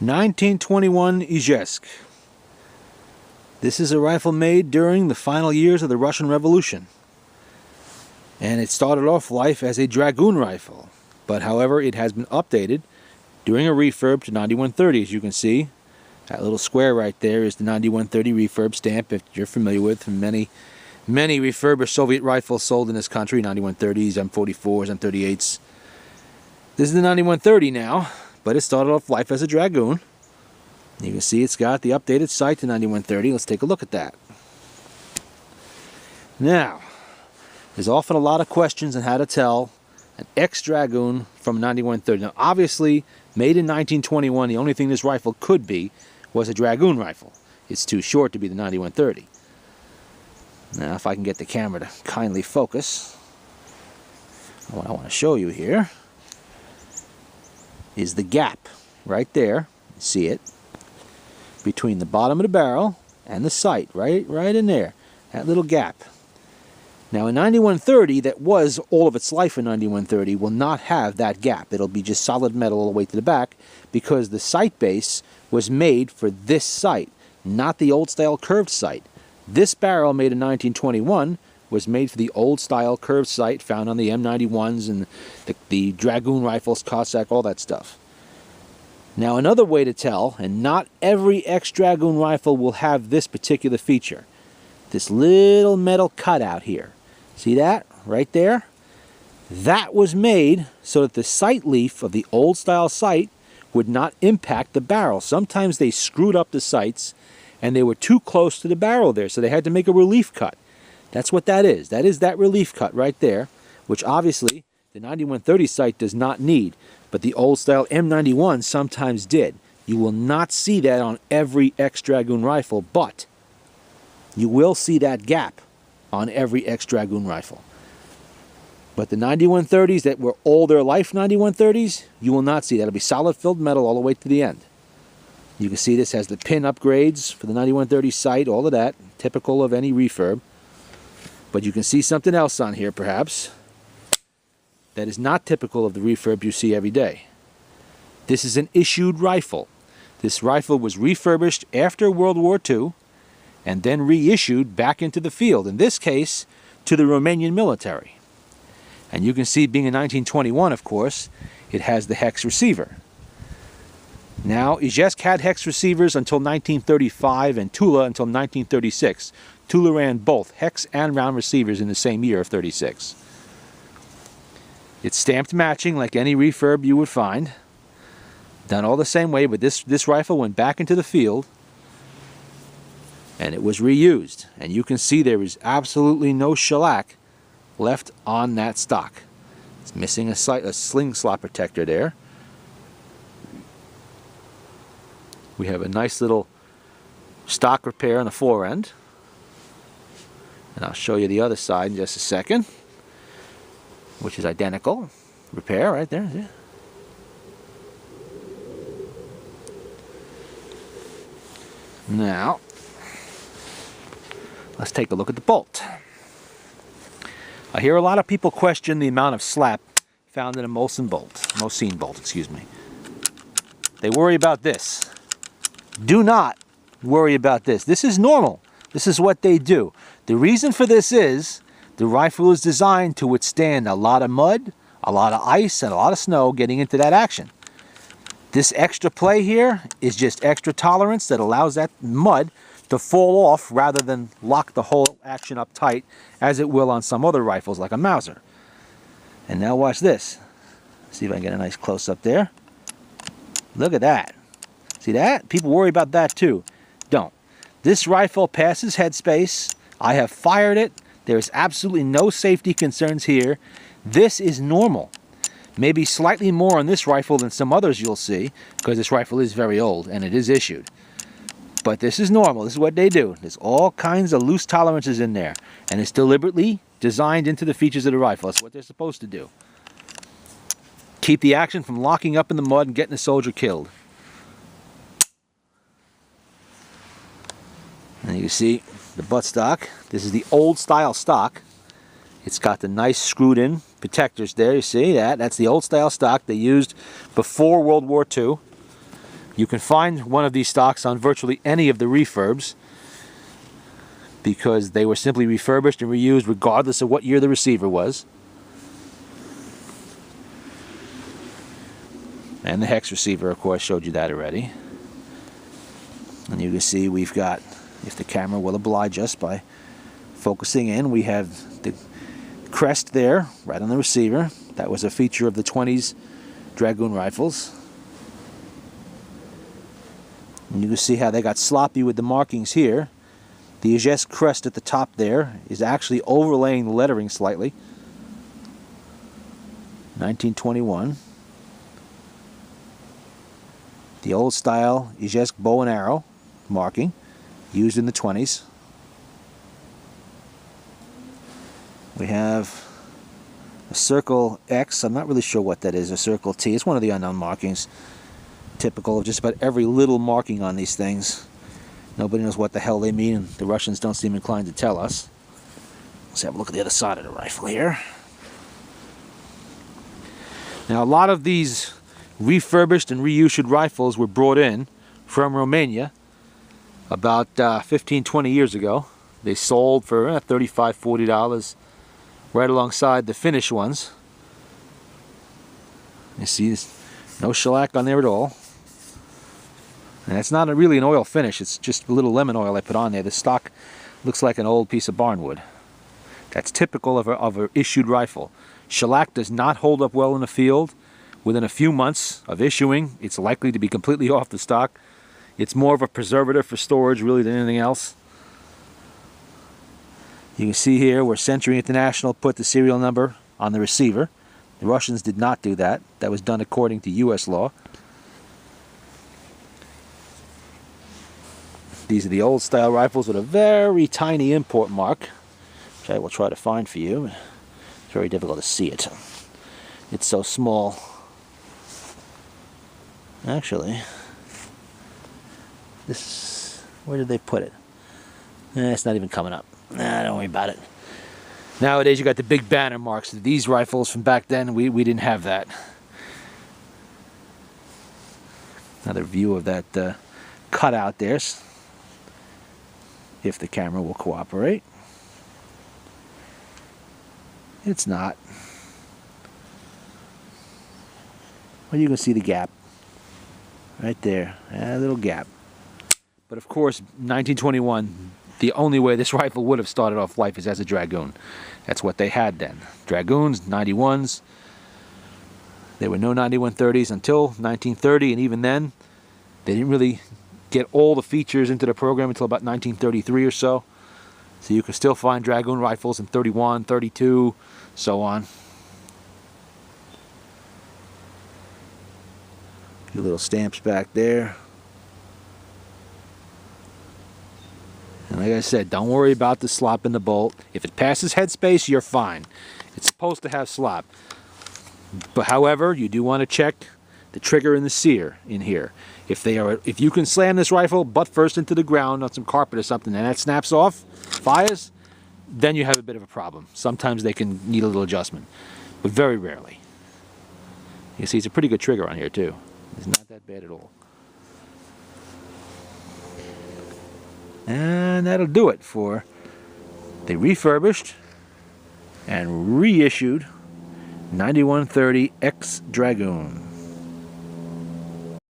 1921 Izhevsk. This is a rifle made during the final years of the Russian Revolution. And it started off life as a dragoon rifle. But however, it has been updated during a refurb to 9130. As you can see, that little square right there is the 9130 refurb stamp, if you're familiar with, from many refurbished Soviet rifles sold in this country, 9130s, M44s, M38s. This is the 9130 now, but it started off life as a dragoon. You can see it's got the updated sight to 9130. Let's take a look at that. Now, there's often a lot of questions on how to tell an ex-dragoon from 9130. Now, obviously, made in 1921, the only thing this rifle could be was a dragoon rifle. It's too short to be the 9130. Now, if I can get the camera to kindly focus, what I want to show you here is the gap right there. You see it? Between the bottom of the barrel and the sight, right in there. That little gap. Now, in 9130, that was all of its life in 9130, will not have that gap. It'll be just solid metal all the way to the back because the sight base was made for this sight, not the old-style curved sight. This barrel, made in 1921, was made for the old-style curved sight found on the M91s and the dragoon rifles, Cossack, all that stuff. Now, another way to tell, and not every ex-dragoon rifle will have this particular feature, this little metal cutout here. See that? Right there? That was made so that the sight leaf of the old-style sight would not impact the barrel. Sometimes they screwed up the sights and they were too close to the barrel there, so they had to make a relief cut. That's what that is. That is that relief cut right there, which obviously the 9130 sight does not need, but the old-style M91 sometimes did. You will not see that on every ex-dragoon rifle, but you will see that gap on every ex-dragoon rifle. But the 9130s that were all their life 9130s, you will not see that. It'll be solid filled metal all the way to the end. You can see this has the pin upgrades for the 9130 sight, all of that, typical of any refurb. But you can see something else on here, perhaps, that is not typical of the refurb you see every day. This is an issued rifle. This rifle was refurbished after World War II and then reissued back into the field, in this case, to the Romanian military. And you can see, being in 1921, of course, it has the hex receiver. Now, Izhevsk had hex receivers until 1935 and Tula until 1936. Tula ran both hex and round receivers in the same year of 36. It's stamped matching like any refurb you would find. Done all the same way, but this rifle went back into the field and it was reused. And you can see there is absolutely no shellac left on that stock. It's missing a sling slot protector there. We have a nice little stock repair on the fore end. And I'll show you the other side in just a second, which is identical. Repair right there. Yeah. Now, let's take a look at the bolt. I hear a lot of people question the amount of slap found in a Molson bolt, excuse me. They worry about this. Do not worry about this. This is normal. This is what they do. The reason for this is the rifle is designed to withstand a lot of mud, a lot of ice, and a lot of snow getting into that action. This extra play here is just extra tolerance that allows that mud to fall off rather than lock the whole action up tight as it will on some other rifles like a Mauser. And now watch this. See if I can get a nice close-up there. Look at that. See that? People worry about that too. Don't. This rifle passes headspace. I have fired it. There is absolutely no safety concerns here. This is normal. Maybe slightly more on this rifle than some others you'll see, because this rifle is very old and it is issued. But this is normal. This is what they do. There's all kinds of loose tolerances in there, and it's deliberately designed into the features of the rifle. That's what they're supposed to do. Keep the action from locking up in the mud and getting the soldier killed. And you see the buttstock. This is the old style stock. It's got the nice screwed in protectors there. You see that? That's the old style stock they used before World War II. You can find one of these stocks on virtually any of the refurbs because they were simply refurbished and reused regardless of what year the receiver was. And the hex receiver, of course, showed you that already. And you can see we've got, if the camera will oblige us by focusing in, we have the crest there, right on the receiver. That was a feature of the 20s dragoon rifles. And you can see how they got sloppy with the markings here. The Izhevsk crest at the top there is actually overlaying the lettering slightly. 1921. The old style Izhevsk bow and arrow marking used in the 20s. We have a circle X. I'm not really sure what that is. A circle T. It's one of the unknown markings. Typical of just about every little marking on these things. Nobody knows what the hell they mean, and the Russians don't seem inclined to tell us. Let's have a look at the other side of the rifle here. Now, a lot of these refurbished and reissued rifles were brought in from Romania about 15-20 years ago. They sold for $35-40 right alongside the finished ones. You see, there's no shellac on there at all. And it's not really an oil finish, it's just a little lemon oil I put on there. The stock looks like an old piece of barnwood. That's typical of an issued rifle. Shellac does not hold up well in the field. Within a few months of issuing, it's likely to be completely off the stock. It's more of a preservative for storage really than anything else. You can see here where Century International put the serial number on the receiver. The Russians did not do that. That was done according to US law. These are the old style rifles with a very tiny import mark, which I will try to find for you. It's very difficult to see it. It's so small. Actually, this, where did they put it? It's not even coming up. Nah, don't worry about it. Nowadays you got the big banner marks. These rifles from back then, we didn't have that. Another view of that cutout there, if the camera will cooperate. It's not. Well, you can see the gap right there, a little gap. But of course, 1921, the only way this rifle would have started off life is as a dragoon. That's what they had then. Dragoons, 91s. There were no 9130s until 1930, and even then, they didn't really get all the features into the program until about 1933 or so. So you can still find dragoon rifles in 31, 32, so on. A few little stamps back there. And like I said, don't worry about the slop in the bolt. If it passes headspace, you're fine. It's supposed to have slop. But however, you do want to check the trigger and the sear in here. If you can slam this rifle butt first into the ground on some carpet or something and that snaps off, fires, then you have a bit of a problem. Sometimes they can need a little adjustment, but very rarely. You see, it's a pretty good trigger on here too. It's not that bad at all. And that'll do it for the refurbished and reissued 9130X Dragoon.